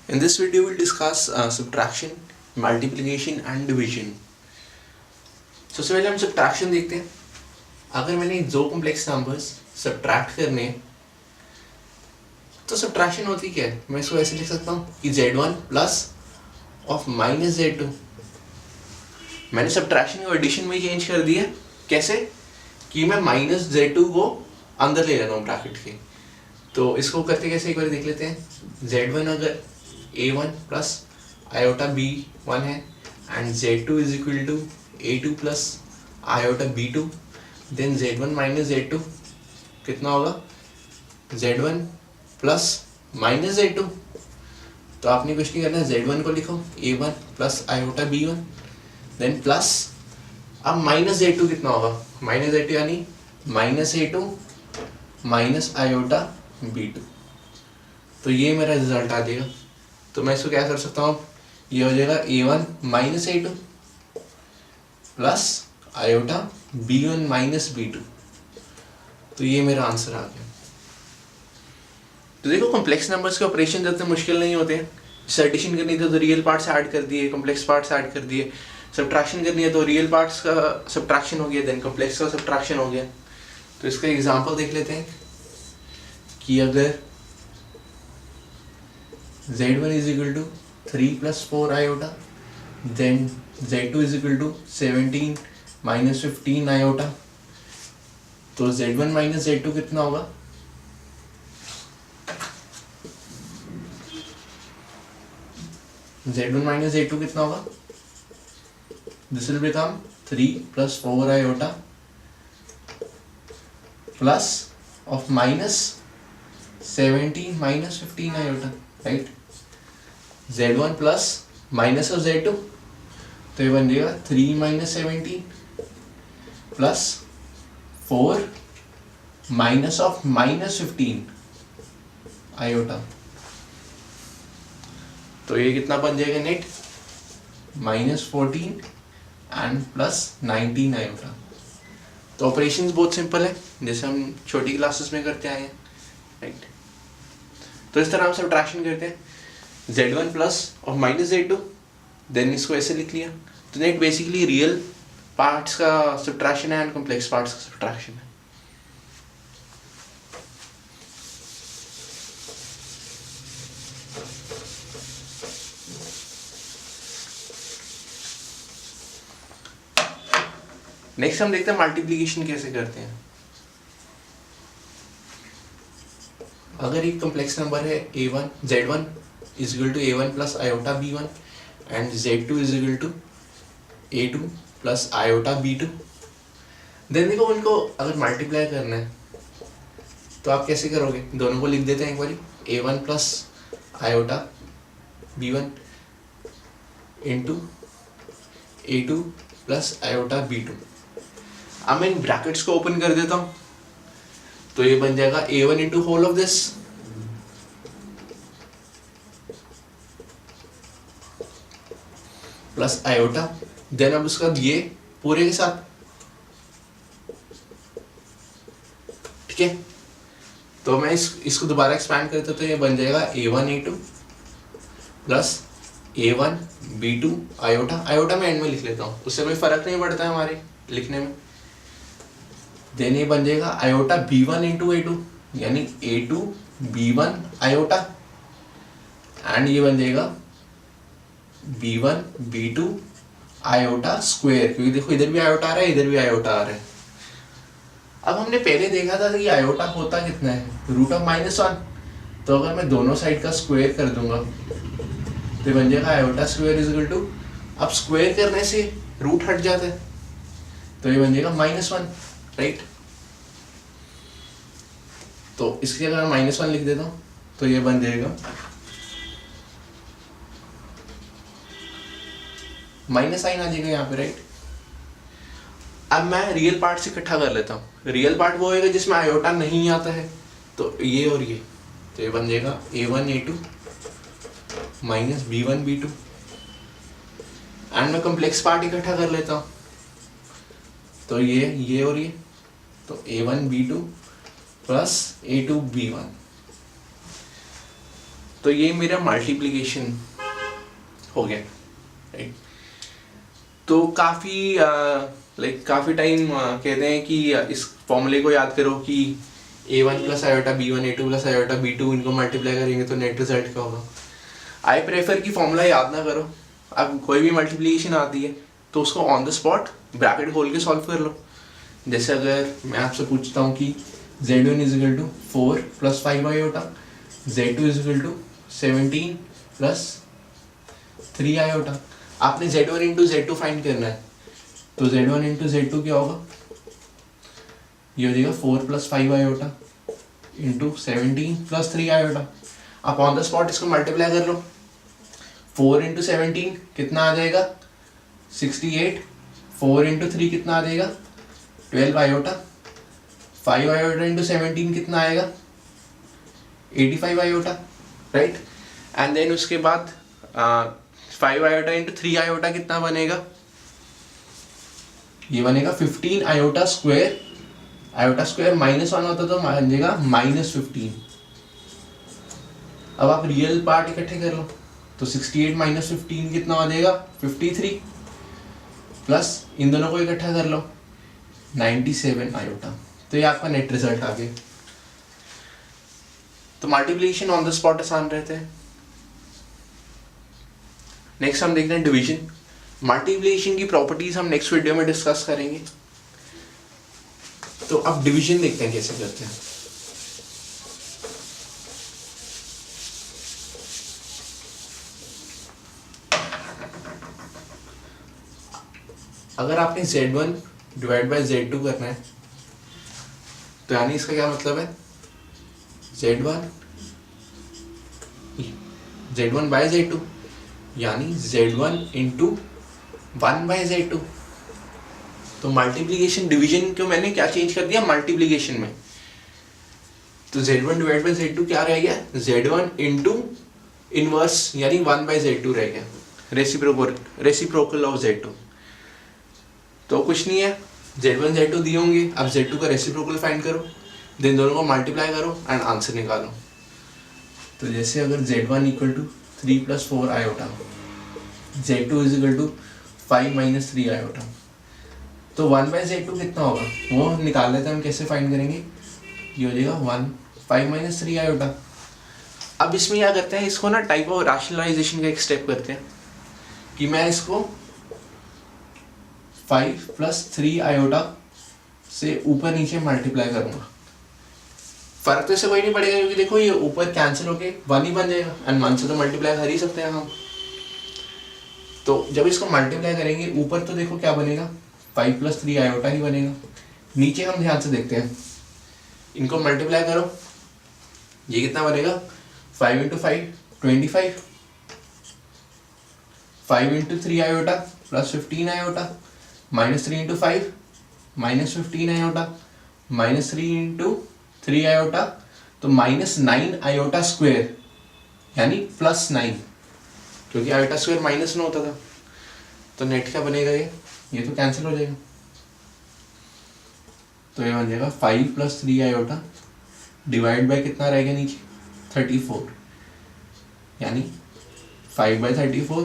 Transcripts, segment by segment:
In this video, we'll discuss subtraction, multiplication and division. सबसे पहले हम subtraction देखते हैं. अगर मैंने दो complex numbers subtract करने हैं तो subtraction होती क्या है? मैं इसको ऐसे लिख सकता हूँ कि z1 plus of minus z2. मैंने subtraction को addition में change कर दिया. कैसे? कि मैं minus z2 को अंदर ले लेता हूँ bracket के. तो इसको करते कैसे एक बार देख लेते हैं. z1 अगर a1 plus iota b1 है and z2 is equal to a2 plus iota b2, then z1 minus z2 कितना होगा? z1 plus minus z2. तो आपने कुछ नहीं करना है, z1 को लिखो a1 plus iota b1 then plus, अब minus z2 कितना होगा? minus z2 यानी minus a2 minus iota b2. तो ये मेरा रिजल्ट आ जाएगा. तो मैं इसको क्या कर सकता हूँ, ये हो जाएगा a1 minus a2 plus iota b1 minus b2. तो ये मेरा आंसर आ गया. तो देखो कॉम्प्लेक्स नंबर्स के ऑपरेशन जब तक मुश्किल नहीं होते हैं. एडिशन करनी थी तो रियल पार्ट्स ऐड कर दिए, कॉम्प्लेक्स पार्ट्स ऐड कर दिए. सब्ट्रैक्शन करनी है तो रियल पार्ट्स का सब्ट्रैक्शन हो गया, देन कॉम्प्लेक्स का सब्ट्रैक्शन हो गया. तो इसका एग्जांपल देख लेते हैं कि अगर z1 is equal to 3 plus 4 iota, then z2 is equal to 17 minus 15 iota. तो z1 minus z2 कितना होगा? z1 minus z2 कितना होगा? This will become 3 plus 4 iota plus of minus 17 minus 15 iota. Right, z1 plus minus of z2, तो ये बन जाएगा 3 minus 17 plus 4 minus of minus 15 iota. तो ये कितना बन जाएगा net? Minus 14 and plus 19 iota. तो ऑपरेशंस बहुत सिंपल है, जैसे हम छोटी क्लासेस में करते आए हैं. राइट, तो इस तरह हम सब्ट्रैक्शन करते हैं. z1 प्लस और माइनस z2, देन इसको ऐसे लिख लिया. तो नेट बेसिकली रियल पार्ट्स का सब्ट्रैक्शन है एंड कॉम्प्लेक्स पार्ट्स का सब्ट्रैक्शन है. नेक्स्ट हम देखते हैं मल्टीप्लिकेशन कैसे करते हैं. अगर एक कॉम्प्लेक्स नंबर है a1, z1 is equal to a1 plus iota b1 and z2 is equal to a2 plus iota b2, then देखो उनको अगर मल्टीप्लाई करना है तो आप कैसे करोगे? दोनों को लिख देते हैं एक बारी. a1 plus iota b1 into a2 plus iota b2. अब मैं इन ब्रैकेट्स को ओपन कर देता हूँ तो ये बन जाएगा a1 into whole of this plus iota, then अब उसका ये पूरे के साथ. ठीक है, तो मैं इसको दोबारा एक्सपैंड करता तो ये बन जाएगा a1 a2 plus a1 b2 iota. Iota मैं एंड में लिख लेता हूँ, उससे कोई फर्क नहीं पड़ता है हमारे लिखने में. देन ये बन जाएगा आयोटा b1 इंटू a2 यानी a2 b1 आयोटा, एंड ये बन जाएगा b1 b2 आयोटा स्क्वायर, क्योंकि देखो इधर भी आयोटा आ रहा है, इधर भी आयोटा आ रहा है. अब हमने पहले देखा था कि आयोटा होता कितना है, रूट ऑफ -1. तो अगर मैं दोनों साइड का स्क्वायर कर दूंगा तो बन जाएगा iota square is equal to, अब स्क्वायर करने से रूट हट जाता है तो ये बन जाएगा -1. राइट, तो इसके अगर -1 लिख देता हूँ तो ये बन जाएगा माइनस साइन आ जाएगा यहाँ पे. राइट, अब मैं रियल पार्ट से इकट्ठा कर लेता हूँ. रियल पार्ट वो होगा जिसमें आयोटा नहीं आता है, तो ये और ये, तो ये बन जाएगा a1 a2 minus b1 b2. And मैं कॉम्प्लेक्स पार्ट इकट्ठा कर लेता हूँ तो ये और ये, तो a1 b2 plus a2 b1. तो ये मेरा मल्टीप्लिकेशन हो गया, राइट। तो काफ़ी काफ़ी टाइम कहते हैं कि इस फॉर्मूले को याद करो कि a1 plus iota b1 a2 plus iota b2 इनको मल्टीप्लाई करेंगे तो नेट रिजल्ट क्या होगा। आई प्रेफर कि फॉर्मूला याद ना करो, अब कोई भी मल्टीप्लिकेशन आती है तो उसको ऑन द स्पॉट ब्रैकेट खोल के सॉल्व कर लो। जैसे अगर मैं आपसे पूछता हूँ कि z1 is equal to 4 plus 5 iota, z2 is equal to 17 plus 3 iota, आपने z1 इंटू z2 फाइंड करना है, तो z1 इंटू z2 क्या होगा, ये हो जाएगा 4 plus 5 iota into 17 plus 3 iota. आप ऑन द स्पॉट इसको मल्टीप्लाई कर लो, 4 इंटू 17 कितना आ जाएगा 68, 4 इंटू 3 कितना आ जाएगा 12 आयोटा, 5 आयोटा इंटू 17 कितना आएगा 85 आयोटा, राइट। एंड देन उसके बाद 5 आयोटा इंटू 3 आयोटा कितना बनेगा, ये बनेगा 15 आयोटा स्क्वायर, आयोटा स्क्वायर -1 होता तो बन जाएगा -15। अब आप रियल पार्ट इकट्ठे कर लो, तो 68 माइनस 15 कितना आ जाएगा 53, प्लस इन दोनों को इकट्ठा कर लो 97 आयोटा। तो ये आपका नेट रिजल्ट आ गया। तो मल्टीप्लिकेशन ऑन द स्पॉट आसान रहते हैं। नेक्स्ट हम देखते हैं डिवीजन। मल्टीप्लिकेशन की प्रॉपर्टीज हम नेक्स्ट वीडियो में डिस्कस करेंगे। तो अब डिवीजन देखते हैं कैसे करते हैं। अगर आपने Z1 डिवाइड बाय Z2 करना है तो यानी इसका क्या मतलब है, Z1 बाय Z2 यानी Z1 इंटू 1 बाय Z2। तो मल्टीप्लिकेशन डिवीजन को मैंने क्या चेंज कर दिया मल्टीप्लिकेशन में, तो Z1 डिवाइड बाय Z2 क्या रह गया, Z1 इंटू इनवर्स यानी 1 बाय Z2 रह गया, रेसिप्रोकल ऑफ Z2। तो कुछ नहीं है, Z1 Z2 दिए होंगे, अब Z2 का रेसिप्रोकल फाइंड करो, देन दोनों को मल्टीप्लाई करो एंड आंसर निकालो। तो जैसे अगर Z1 equal to 3 plus 4 iota, Z2 is equal to 5 minus 3 iota, तो 1 बाय Z2 कितना होगा वो निकाल लेते हैं हम। कैसे फाइंड करेंगे, ये हो जाएगा 5 माइनस 3 आयोटा। अब इसमें क्या करते हैं, इसको ना टाइप ऑफ रैशनलाइजेशन का एक स्टेप करते हैं कि मैं इसको 5 प्लस 3 आयोटा से ऊपर नीचे मल्टीप्लाई करूंगा। फर्क तो इससे कोई नहीं पड़ेगा क्योंकि देखो ये ऊपर कैंसिल होके 1 ही बन जाएगा एंड 1 से तो मल्टीप्लाई कर ही सकते हैं हम। तो जब इसको मल्टीप्लाई करेंगे ऊपर तो देखो क्या बनेगा 5 प्लस 3 आयोटा ही बनेगा। नीचे हम ध्यान से देखते हैं, इनको मल्टीप्लाई करो, ये कितना बनेगा 5 into 5 25, 5 into 3 iota plus 15 iota, minus 3 into 5 minus 15 iota, minus 3 into 3 iota तो -9 आयोटा स्क्वायर यानी +9, क्योंकि आयोटा स्क्वायर -9 होता था। तो नेट क्या बनेगा, ये तो कैंसिल हो जाएगा। तो ये बन जाएगा 5 प्लस 3 आयोटा डिवाइड बाय कितना रहेगा नीचे 34, यानी 5 by 34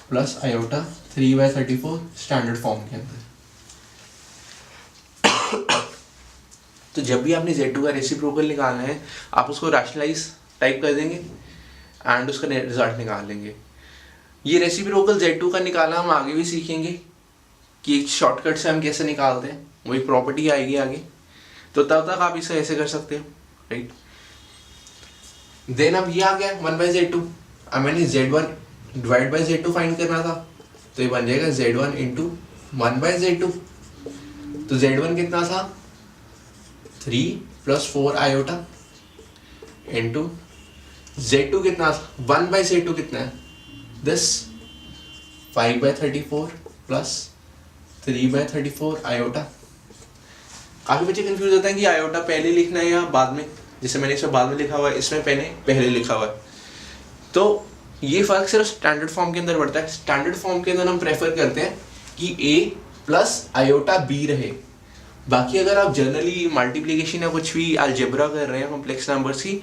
plus iota 3 by 34 standard form के अंदर। तो जब भी आपने Z2 का रेसिप्रोकल निकालना है आप उसको रैशनलाइज टाइप कर देंगे एंड उसका रिजल्ट निकाल लेंगे। ये रेसिप्रोकल Z2 का निकालना हम आगे भी सीखेंगे कि एक शॉर्टकट से हम कैसे निकालते हैं, वही प्रॉपर्टी आएगी आगे। तो तब तक आप इसे ऐसे कर सकते हो, राइट। देन अब ये आ गया 1 बाय Z2। अब मैंने Z1 divide by Z2 find करना था, तो ये बन जाएगा Z1 इंटू 1 बाय Z2। तो Z1 कितना था 3 प्लस 4 आयोटा इंटू Z2 कितना था 1 बाय Z2 कितना है this 5 by 34 plus 3 by 34 iota. काफ़ी बच्चे कंफ्यूज होते हैं कि आयोटा पहले लिखना है या बाद में, जैसे मैंने इसमें बाद में लिखा हुआ है, इसमें पहले लिखा हुआ है। तो ये फर्क सिर्फ स्टैंडर्ड फॉर्म के अंदर पड़ता है। स्टैंडर्ड फॉर्म के अंदर हम प्रेफर करते हैं कि A प्लस आयोटा B रहे। बाकी अगर आप जनरली मल्टीप्लिकेशन या कुछ भी अलजेब्रा कर रहे हैं कॉम्प्लेक्स नंबर्स की,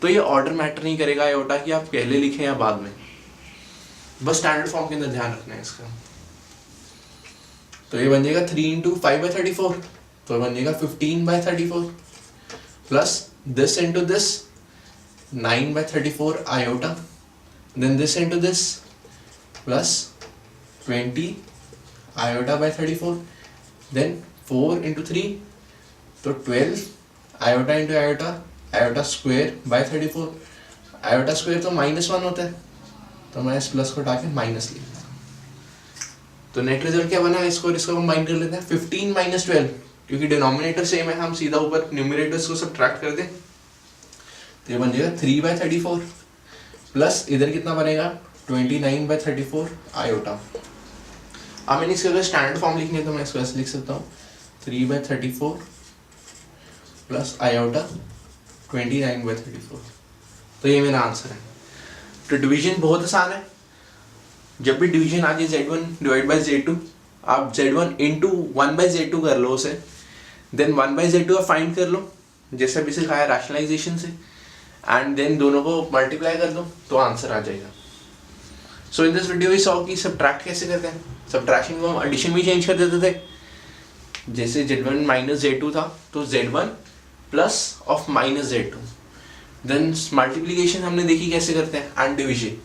तो ये ऑर्डर मैटर नहीं करेगा आयोटा कि आप पहले लिखें या बाद में, बस स्टैंडर्ड फॉर्म के अंदर ध्यान रखना है इसका। तो ये बन जाएगा 3 इंटू 5/34, तो बन जाएगा 15/34 plus this into this 9/34 iota, then this into this plus 20 iota/34, then 4 into 3 तो 12 iota into iota, iota square by 34, iota square तो -1 होता है, तो मैं इस प्लस को हटा के माइनस लिख देता हूँ। तो नेट रिजल्ट क्या बना, इसको कंबाइन कर लेते हैं 15 - 12, क्योंकि डिनोमिनेटर सेम है, हम सीधा ऊपर न्यूमरेटर्स को सब्ट्रैक्ट कर दें, तो ये बन जाएगा 3/34 प्लस इधर कितना बनेगा 29/34 आयोटा। अब मैंने इसका अगर स्टैंडर्ड फॉर्म लिखनी है तो मैं इसको ऐसे लिख सकता हूँ 3/34 प्लस आयोटा 29/34, तो ये मेरा आंसर है। तो डिवीजन बहुत आसान है, जब भी डिवीजन आ जाए Z1 डिवाइड बाई Z2, आप Z1 इंटू 1/Z2 कर लो उसे, देन 1/Z2 आप फाइंड कर लो जैसे अभी सिखाया रैशनलाइजेशन से, एंड देन दोनों को मल्टीप्लाई कर दो तो आंसर आ जाएगा। So in this video we saw कि सब्ट्रैक्ट कैसे करते हैं। सब्ट्रैक्शन को हम एडिशन भी चेंज कर देते थे, जैसे Z1 - Z2 था तो Z1 plus of -Z2, then multiplication हमने देखी कैसे करते हैं, एंड डिवीजन